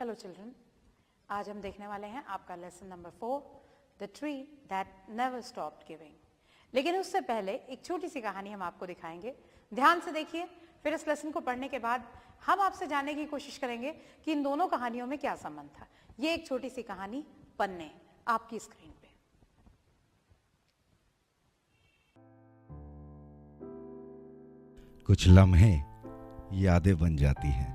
Hello children, आज हम देखने वाले हैं आपका lesson number 4, the tree that never stopped giving. लेकिन उससे पहले एक छोटी सी कहानी हम आपको दिखाएंगे। ध्यान से देखिए, फिर इस लेसन को पढ़ने के बाद हम आपसे जानने की कोशिश करेंगे कि इन दोनों कहानियों में क्या संबंध था। ये एक छोटी सी कहानी पन्ने आपकी स्क्रीन पे। कुछ लम्हे यादें बन जाती हैं।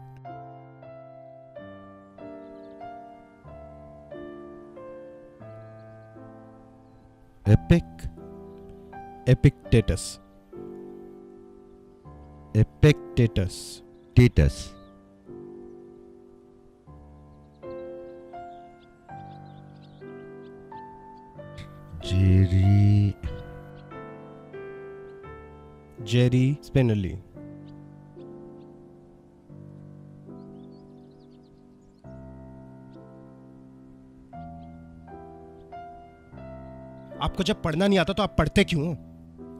Epictetus. टेटस Jerry Spinelli. आपको जब पढ़ना नहीं आता तो आप पढ़ते क्यों हो?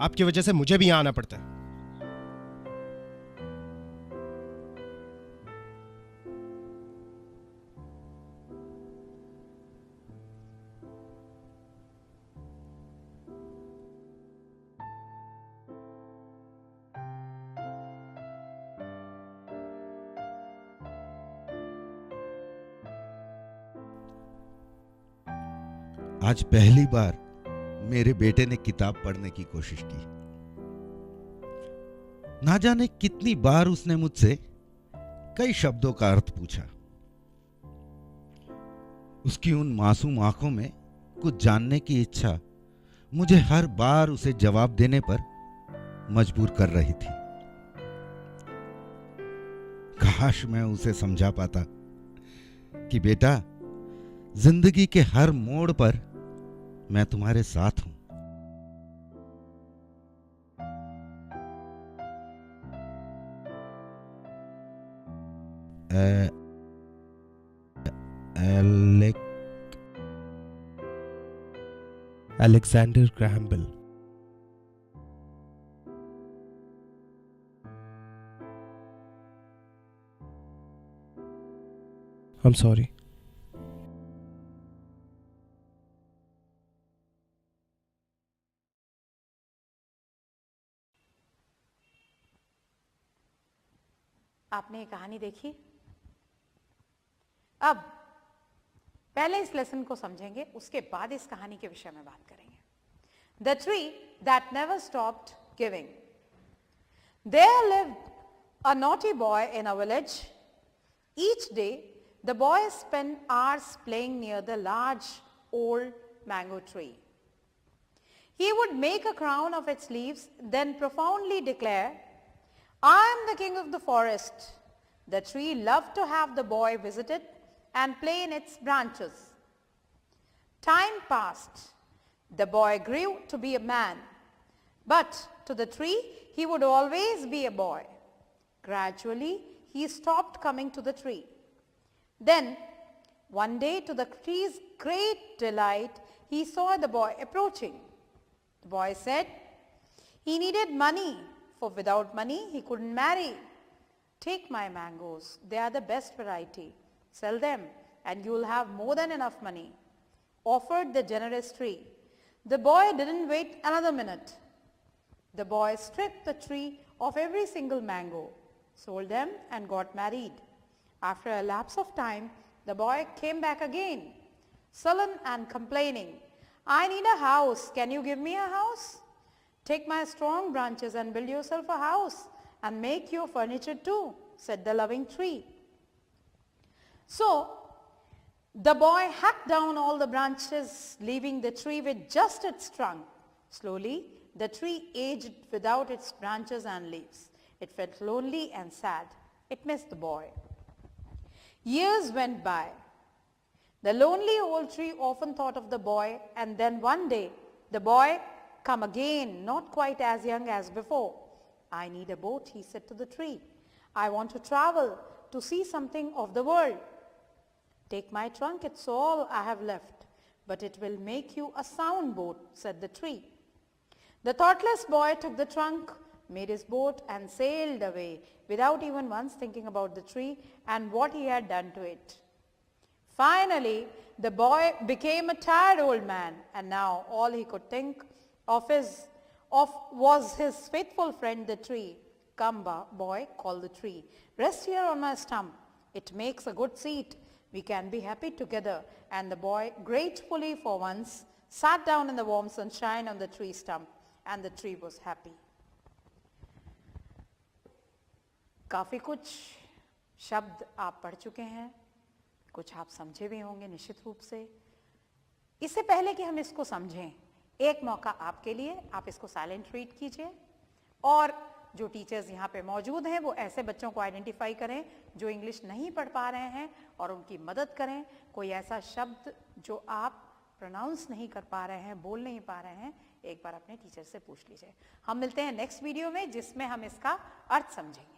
आपकी वजह से मुझे भी यहां आना पड़ता है। आज पहली बार मेरे बेटे ने किताब पढ़ने की कोशिश की। ना जाने कितनी बार उसने मुझसे कई शब्दों का अर्थ पूछा। उसकी उन मासूम आंखों में कुछ जानने की इच्छा मुझे हर बार उसे जवाब देने पर मजबूर कर रही थी। काश मैं उसे समझा पाता कि बेटा, जिंदगी के हर मोड़ पर मैं तुम्हारे साथ हूं। Alexander Graham Bell. I'm sorry. आपने ये कहानी देखी। अब पहले इस लेसन को समझेंगे, उसके बाद इस कहानी के विषय में बात करेंगे। The tree that never stopped giving. There lived a naughty boy in a village. Each day, the boy spent hours playing near the large old mango tree. He would make a crown of its leaves, then profoundly declare, I am the king of the forest. The tree loved to have the boy visit it and play in its branches. Time passed. The boy grew to be a man, but to the tree he would always be a boy. Gradually, he stopped coming to the tree. Then, one day, to the tree's great delight, he saw the boy approaching. The boy said he needed money, for without money he couldn't marry. Take my mangoes, they are the best variety. Sell them and you will have more than enough money, offered the generous tree. The boy didn't wait another minute. The boy stripped the tree of every single mango, sold them and got married. After a lapse of time, the boy came back again, sullen and complaining. I need a house, can you give me a house? Take my strong branches and build yourself a house and make your furniture too, said the loving tree. So, the boy hacked down all the branches, leaving the tree with just its trunk. Slowly, the tree aged without its branches and leaves. It felt lonely and sad. It missed the boy. Years went by. The lonely old tree often thought of the boy, and then one day, the boy come again, not quite as young as before. I need a boat, he said to the tree. I want to travel to see something of the world. Take my trunk, it's all I have left, but it will make you a sound boat, said the tree. The thoughtless boy took the trunk, made his boat and sailed away without even once thinking about the tree and what he had done to it. Finally, the boy became a tired old man, and now all he could think of was his faithful friend the tree. Come, boy, called the tree. Rest here on my stump. It makes a good seat. We can be happy together. And the boy, gratefully for once, sat down in the warm sunshine on the tree stump, and the tree was happy. काफ़ी कुछ शब्द आप पढ़ चुके हैं, कुछ आप समझे भी होंगे निश्चित रूप से। इससे पहले कि हम इसको समझें, एक मौका आपके लिए, आप इसको साइलेंट रीड कीजिए और जो टीचर्स यहाँ पे मौजूद हैं वो ऐसे बच्चों को आइडेंटिफाई करें जो इंग्लिश नहीं पढ़ पा रहे हैं और उनकी मदद करें। कोई ऐसा शब्द जो आप प्रोनाउंस नहीं कर पा रहे हैं, बोल नहीं पा रहे हैं, एक बार अपने टीचर से पूछ लीजिए। हम मिलते हैं नेक्स्ट वीडियो में जिसमें हम इसका अर्थ समझेंगे।